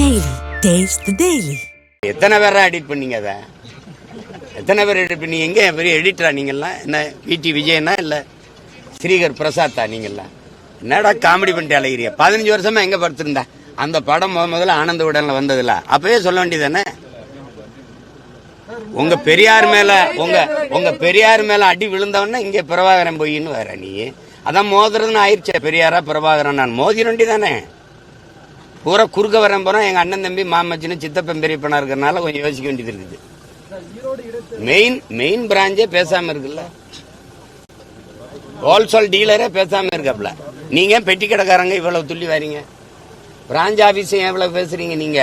Daily. Taste the Daily. எத்தனை பேரா edit பண்ணீங்க? அதை எத்தனை பேர் எடிட் பண்ணி? எங்கே பெரிய எடிட்டரா நீங்கள்லாம்? என்ன விடி விஜயனா இல்லை ஸ்ரீகர் பிரசாத்தா நீங்கள்லாம்? என்னடா காமெடி பண்ணிட்டு அலைகிறிய? 15 வருஷமா எங்கே படுத்திருந்தா? அந்த படம் முதல்ல ஆனந்த விடனில் வந்ததில்ல, அப்பவே சொல்ல வேண்டியதானே? உங்க பெரியார் மேல அடி விழுந்தவன்னா இங்கே பிரபாகரன் போயின்னு வேற நீ அதான் மோதுறதுன்னு ஆயிடுச்சே. பெரியாரா பிரபாகரன் நான் மோதி வேண்டி தானே? பூரா குறுக்க வரேன் போறோம். எங்க அண்ணன் தம்பி மாமச்சின்னு சித்தப்பன் பெரியப்பனா இருக்கிறனால கொஞ்சம் யோசிக்க வேண்டியது இருக்குது. மெயின் பிராஞ்சே பேசாம இருக்குல்ல, ஹோல்சேல் டீலரே பேசாம இருக்காப்ல. நீங்க பெட்டி கடைக்காரங்க இவ்வளவு துள்ளி வரீங்க, பிராஞ்ச் ஆபீஸ் எவ்வளவு பேசுறீங்க? நீங்க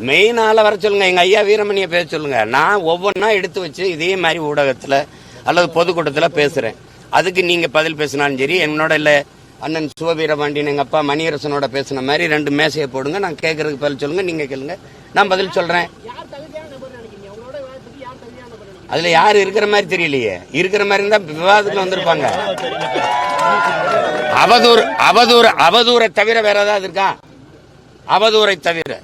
மெயின் ஆளை வர சொல்லுங்க, எங்க ஐயா வீரமணியை பேச சொல்லுங்க. நான் ஒவ்வொன்றா எடுத்து வச்சு இதே மாதிரி ஊடகத்துல அல்லது பொதுக்கூட்டத்துல பேசுறேன். அதுக்கு நீங்க பதில் பேசினாலும் சரி, என்னோட இல்ல அண்ணன் சிவவீரபாண்டியன் எங்க அப்பா மணியரசனோட பேசின மாதிரி 2 மேசையை போடுங்க, நான் கேட்கறதுக்கு பதில் சொல்லுங்க, நீங்க கேளுங்க, நான் பதில் சொல்றேன். அதுல யாரு இருக்கிற மாதிரி தெரியலையே. இருக்கிற மாதிரி இருந்தா விவாதத்துல வந்திருப்பாங்க. அவதூரை தவிர வேற ஏதாவது இருக்கா? அவதூரை தவிர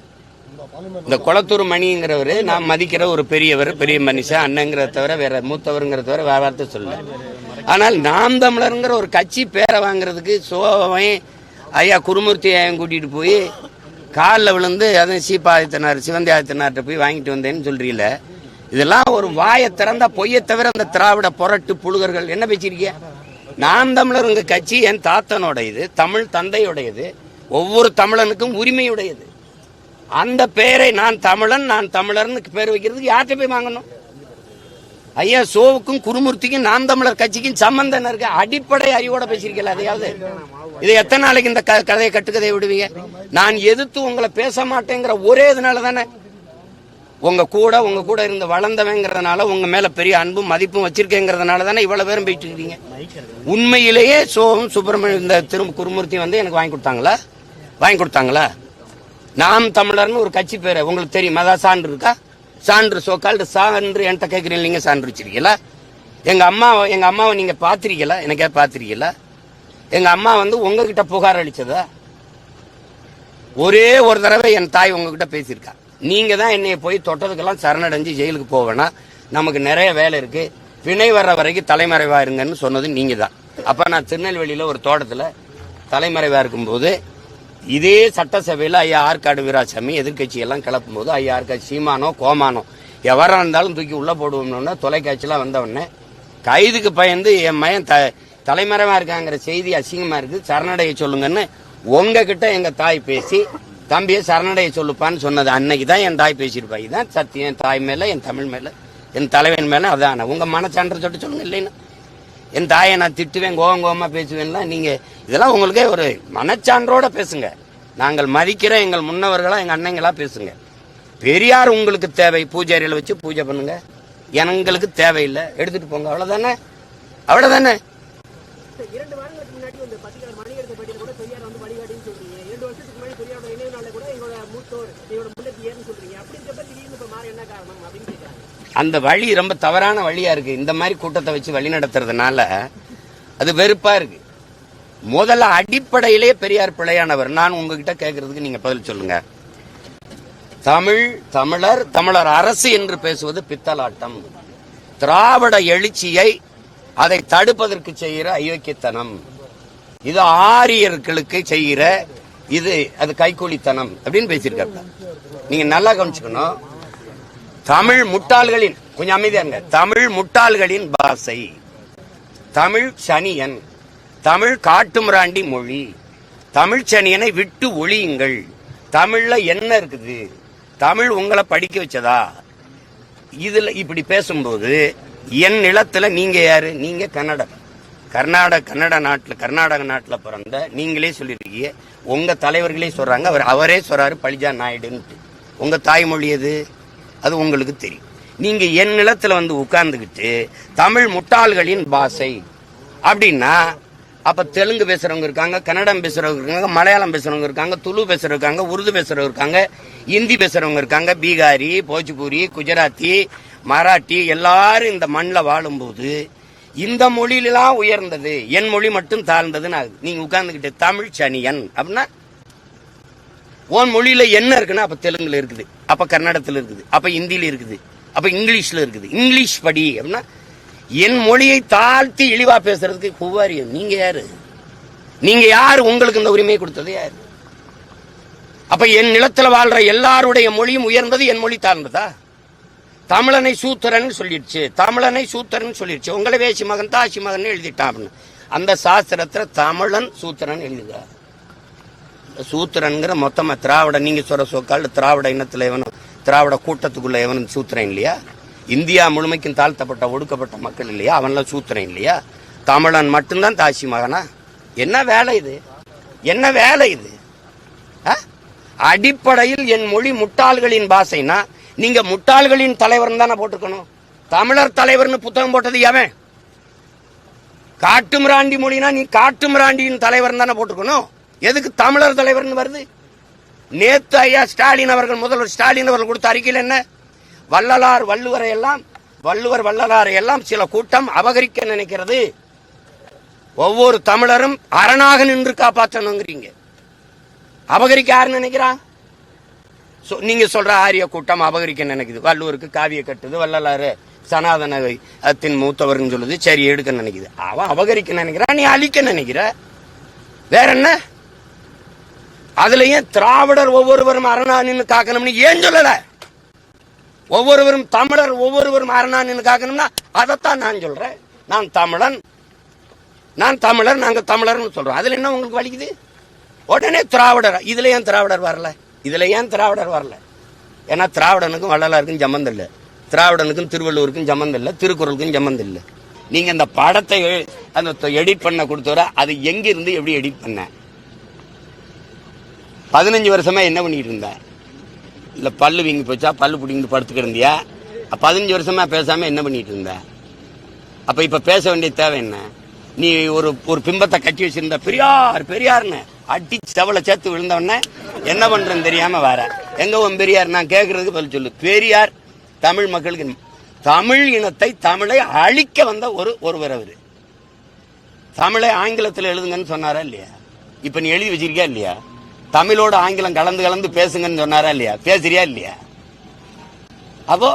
இந்த குளத்தூர் மணிங்கிறவரு நான் மதிக்கிற ஒரு பெரியவர், பெரிய மனுஷன், அண்ணங்கிறத தவிர வேற மூத்தவருங்கிறத தவிர வேற வார்த்தை சொல்ல. ஆனால் நாம் தமிழருங்கிற ஒரு கட்சி பேரை வாங்குறதுக்கு சோவை ஐயா குருமூர்த்தி ஐயன் கூட்டிட்டு போய் காலில் விழுந்து அதுவும் சீப்பாதித்தனார் சிவந்தி ஆதித்தனார்கிட்ட போய் வாங்கிட்டு வந்தேன்னு சொல்றீல. இதெல்லாம் ஒரு வாயை திறந்தா பொய்யை தவிர அந்த திராவிட புரட்டு புழுகர்கள் என்ன பேசிருக்கீங்க? நாம் தமிழருங்க கட்சி என் தாத்தனோடையது, தமிழ் தந்தையுடையது, ஒவ்வொரு தமிழனுக்கும் உரிமையுடையது. அந்த பேரை நான் தமிழன் நான் தமிழர்னு பேர் வைக்கிறதுக்கு யார்கிட்ட போய் வாங்கணும்? ஐயா சோவுக்கும் குருமூர்த்திக்கும் நாம் தமிழர் கட்சிக்கும் சம்பந்தம் இருக்கு. அடிப்படை அறிவோட பேசிருக்கல. அதையாவது இது எத்தனை நாளைக்கு இந்த கதையை கட்டுக்கதையை விடுவீங்க? நான் எதிர்த்து உங்களை பேச மாட்டேங்கிற ஒரே இதனால தானே, உங்க கூட இருந்து வளர்ந்தவங்கிறதுனால, உங்க மேல பெரிய அன்பும் மதிப்பும் வச்சிருக்கேங்கிறதுனால தானே இவ்வளவு பேரும் போயிட்டு இருக்கீங்க. உண்மையிலேயே சோவும் சுப்பிரமணியம் இந்த குருமூர்த்தி வந்து எனக்கு வாங்கி கொடுத்தாங்களா? நாம் தமிழர்னு ஒரு கட்சி பேரு உங்களுக்கு தெரியும்? அதான் சான்று இருக்கா? சான்று சோக்கால்டு சான்று என்கிட்ட கேட்குறீங்க. நீங்க சான்று வச்சிருக்கீங்களா? எங்க அம்மாவை நீங்க பாத்திருக்கீங்களா? எனக்கே பாத்திருக்கீங்களா? எங்க அம்மா வந்து உங்ககிட்ட புகார் அளிச்சதா? ஒரே ஒரு தடவை என் தாய் உங்ககிட்ட பேசியிருக்கா. நீங்க தான் என்னைய போய் தொட்டதுக்கெல்லாம் சரணடைஞ்சு ஜெயிலுக்கு போவேனா, நமக்கு நிறைய வேலை இருக்கு, வினை வர்ற வரைக்கும் தலைமறைவா இருங்கன்னு சொன்னது நீங்க தான். அப்ப நான் திருநெல்வேலியில ஒரு தோட்டத்துல தலைமறைவா இருக்கும்போது இதே சட்டசபையில் ஐயா ஆற்காடு வீராசாமி எதிர்கட்சி எல்லாம் கிளப்பும் போது ஐயா ஆற்காடு சீமானோ கோமானோ எவரா இருந்தாலும் தூக்கி உள்ள போடுவோம்னு தொலைக்காட்சியெல்லாம் வந்தவொடனே கைதுக்கு பயந்து என் மயன் தலைமறைவா இருக்காங்கிற செய்தி அசிங்கமா இருக்கு, சரணடைய சொல்லுங்கன்னு உங்ககிட்ட எங்க தாய் பேசி தம்பியை சரணடைய சொல்லுப்பான்னு சொன்னது அன்னைக்கு தான் என் தாய் பேசியிருப்பா. இதுதான் சத்தியம். என் தாய் மேல, என் தமிழ் மேல, என் தலைவன் மேல. அதான உங்க மனச்சான்ற சொல்லிட்டு சொல்லுங்க. இல்லைன்னா என் தாயை நான் திட்டுவேன், கோவமா பேசுவேன்ல. நீங்க இதெல்லாம் உங்களுக்கே ஒரு மனச்சான்றோட பேசுங்க. நாங்கள் மதிக்கிற எங்கள் முன்னவர்களா எங்க அண்ணங்களா பேசுங்க. பெரியார் உங்களுக்கு தேவை, பூஜை அறையில வச்சு பூஜை பண்ணுங்க. எங்களுக்கு தேவையில்லை, எடுத்துட்டு போங்க. அவ்வளவுதானே? அந்த வழி ரொம்ப தவறான வழியா இருக்கு. இந்த மாதிரி கூட்டத்தை வச்சு வழி நடத்துறதுனால அது வெறுப்பா இருக்கு. முதல்ல அடிப்படையிலேயே பெரியார் பிழையானவர். நான் உங்ககிட்ட கேட்கறதுக்கு நீங்க பதில் சொல்லுங்க. தமிழர் அரசு என்று பேசுவது பித்தலாட்டம். திராவிட எழுச்சியை அதை தடுப்பதற்கு செய்கிற அயோக்கியத்தனம். இது ஆரியர்களுக்கு செய்கிற அது கைக்கூலித்தனம் அப்படின்னு பேசியிருக்காங்க. நீங்க நல்லா கவனிச்சுக்கணும். தமிழ் முட்டாள்களின், கொஞ்சம் அமைதியா இருங்க, தமிழ் முட்டாள்களின் பாஷை, தமிழ் சனியன், தமிழ் காட்டுமிராண்டி மொழி, தமிழ் சனியனை விட்டு ஒழியுங்கள். தமிழ்ல என்ன இருக்குது? தமிழ் உங்களை படிக்க வச்சதா? இதுல இப்படி பேசும்போது என் நிலத்துல நீங்க யாரு? நீங்க கர்நாடக நாட்டுல பிறந்த நீங்களே சொல்லிருக்கீங்க. உங்க தலைவர்களே சொல்றாங்க, அவரே சொல்றாரு பழிஜா நாயுடுன்ட்டு. உங்க தாய்மொழி எது? அது உங்களுக்கு தெரியும். நீங்க என் நிலத்துல வந்து உட்கார்ந்துகிட்டு தமிழ் முட்டாள்களின் பாஷை அப்படின்னா, அப்ப தெலுங்கு பேசுறவங்க இருக்காங்க, கன்னடம் பேசுறவங்க இருக்காங்க, மலையாளம் பேசுறவங்க இருக்காங்க, துளு பேசுறவங்க இருக்காங்க, உருது பேசுறவங்க இருக்காங்க, இந்தி பேசுறவங்க இருக்காங்க, பீகாரி, போஜ்பூரி, குஜராத்தி, மராட்டி எல்லாரும் இந்த மண்ணில் வாழும்போது இந்த மொழியிலாம் உயர்ந்தது, என் மொழி மட்டும் தாழ்ந்ததுன்னு ஆகுது. நீங்க உட்கார்ந்துகிட்டு தமிழ் சனியன் அப்படின்னா உன் மொழியில என்ன இருக்குன்னா அப்ப தெலுங்குல இருக்குது, அப்ப கன்னடத்துல இருக்குது, அப்ப ஹிந்தியில இருக்குது, அப்ப இங்கிலீஷ்ல இருக்குது. இங்கிலீஷ் படி அப்படின்னா என் மொழியை தாழ்த்தி இழிவா பேசுறதுக்கு குவாரியம். நீங்க யாரு? நீங்க யாரு? உங்களுக்கு இந்த உரிமையை கொடுத்தது யாரு? அப்ப என் நிலத்துல வாழ்ற எல்லாருடைய மொழியும் உயர்ந்தது, என் மொழி தாழ்ந்ததா? தமிழனை சூத்திரன் சொல்லிடுச்சு, தமிழனை சூத்திரன் சொல்லிடுச்சு. உங்களை வேசி மகன் தாசி மகன் எழுதிட்டான் அப்படின்னு. அந்த சாஸ்திரத்துல தமிழன் சூத்திரன் எழுதுக. சூத்திரன்கிற மொத்தமா திராவிட, நீங்க சொல்ற சொக்கால் திராவிட இனத்துல எவனும், திராவிட கூட்டத்துக்குள்ள எவனும் சூத்திரன் இல்லையா? இந்தியா முழுமைக்கும் தாழ்த்தப்பட்ட ஒடுக்கப்பட்ட மக்கள் இல்லையா? அவன்லாம் சூத்திரன் இல்லையா? தமிழன் மட்டும்தான் தாசி மகனா? என்ன வேலை இது? என்ன வேலை இது? அடிப்படையில் என் மொழி முட்டாள்களின் பாஷைனா நீங்க முட்டாள்களின் தலைவர் தானே போட்டுக்கணும். தமிழர் தலைவர்னு புத்தகம் போட்டது எவன்? காட்டுமிராண்டி மொழினா நீ காட்டுமிராண்டியின் தலைவர் தானே போட்டுக்கணும். எதுக்கு தமிழர் தலைவர்னு வருது? நேத்து ஐயா ஸ்டாலின் அவர்கள், முதல்வர் ஸ்டாலின் அவர்கள் கொடுத்த அறிக்கையில் என்ன? வள்ளலார் வள்ளுவரை எல்லாம், வள்ளுவர் வள்ளலாரை எல்லாம் சில கூட்டம் அபகரிக்க நினைக்கிறது. ஒவ்வொரு தமிழரும் அரணாக நின்று காப்பாற்றணுங்கிறீங்க. அபகரிக்க யாரு நினைக்கிறா? நீங்க சொல்ற ஆரிய கூட்டம் அபகரிக்க நினைக்குது. வள்ளுவருக்கு காவிய கட்டுது, வள்ளலாறு சனாதனத்தின் மூத்தவர்னு சொல்லுது, சரி எடுக்க நினைக்குது. அவன் அபகரிக்க நினைக்கிறான், நீ அழிக்க நினைக்கிற. வேற என்ன? அதுல ஏன் திராவிடர் ஒவ்வொருவரும் அரணான்னு காக்கணும்னு ஏன் சொல்லல? ஒவ்வொருவரும் தமிழர் ஒவ்வொருவரும் அரணான்னு காக்கணும்னா அதைத்தான் நான் சொல்றேன். நான் தமிழன், நான் தமிழர், நாங்க தமிழர்னு சொல்றோம். அதுல என்ன உங்களுக்கு வலிக்குது? உடனே திராவிடர். இதுல ஏன் திராவிடர் வரல? இதுல ஏன் திராவிடர் வரல? ஏன்னா திராவிடனுக்கும் வள்ளலாருக்கும் சம்பந்தம் இல்லை, திராவிடனுக்கும் திருவள்ளுவருக்கும் சம்பந்தம் இல்லை, திருக்குறளுக்கும் சம்பந்தம் இல்லை. நீங்க அந்த படத்தை அந்த எடிட் பண்ண கொடுத்தவர அது எங்க இருந்து எப்படி எடிட் பண்ண? 15 வருஷமா என்ன பண்ணிட்டு இருந்த? இல்ல பல்லு வீங்கி போச்சா, பல்லு பிடிங்கிட்டு படுத்துக்கிட்டு இருந்தியா? 15 வருஷமா பேசாம என்ன பண்ணிட்டு இருந்த? அப்ப இப்ப பேச வேண்டிய தேவை என்ன? நீ ஒரு பிம்பத்தை கட்டி வச்சிருந்த, பெரியார் பெரியார்னு அடி செவலை சேர்த்து விழுந்தவன என்ன பண்றேன்னு தெரியாம வர. எங்க உன் பெரியார்? நான் கேட்கறதுக்கு பதில் சொல்லு. பெரியார் தமிழ் மக்களுக்கு, தமிழ் இனத்தை, தமிழை அழிக்க வந்த ஒருவர் அவரு. தமிழை ஆங்கிலத்தில் எழுதுங்கன்னு சொன்னாரா இல்லையா? இப்ப நீ எழுதி வச்சிருக்கியா இல்லையா? தமிழோட ஆங்கிலம் கலந்து கலந்து பேசுங்கன்னு சொன்னாரா இல்லையா? பேசுறியா இல்லையா? அப்போ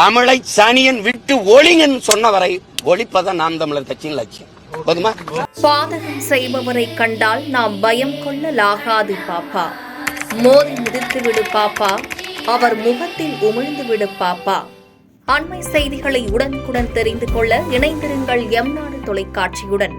தமிழை சனியன் விட்டு ஒளிங்கன்னு சொன்ன வரை ஒளிப்பதான் நாம் தமிழர் கட்சியின் லட்சியம். போதுமா? பாதகம் செய்பவரை கண்டால் நாம் பயம் கொள்ளலாகாது பாப்பா. மோதி மிதித்து விடு பாப்பா, அவர் முகத்தில் உமிழ்ந்து விடு பாப்பா. அண்மை செய்திகளை உடனுக்குடன் தெரிந்து கொள்ள இணைந்திருங்கள் எம் நாடு தொலைக்காட்சியுடன்.